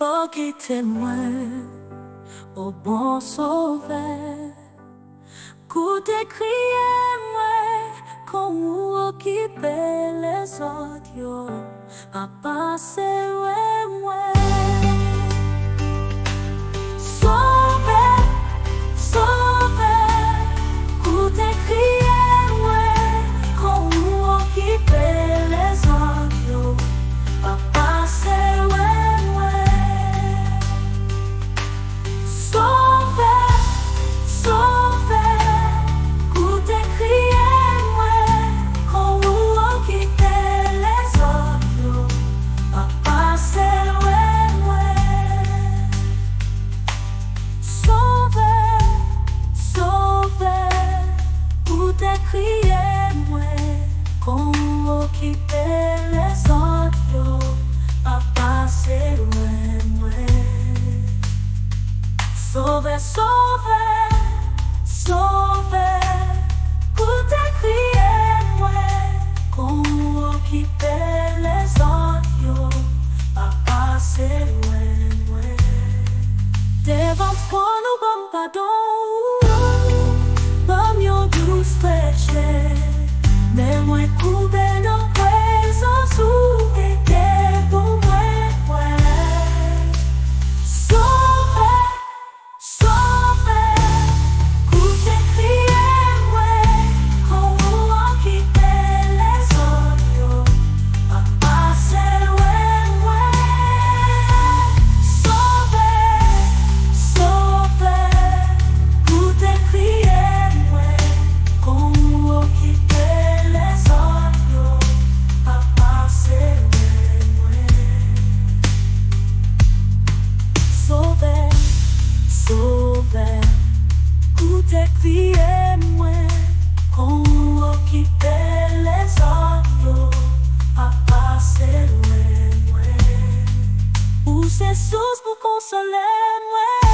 Oh, quittez-moi, ô bon sauveur, écoutez crier moi, comme vous occupez les autres, à passer moi. Sauveur, sauveur, écoutez crier moi, comme vous occupez les autres, à passer moi. Criez-moi, qu'on quitte les autres, à passer loin. Sauvez, sauvez, sauvez, écoutez, criez-moi, qu'on quitte les autres, à passer loin. Devant toi, nous bon pardon. Mais moi couper nos présents sous tes pour moi. Sauvez, sauvez, écoutez crier moi, comment quitter les autres, à passer loin. Sauvez, sauvez, écoutez crier moi, comment quitter. Sauveur, écoutez criez-moi, qu'on occupe les autres, à passer loin. Où c'est source pour consoler moi.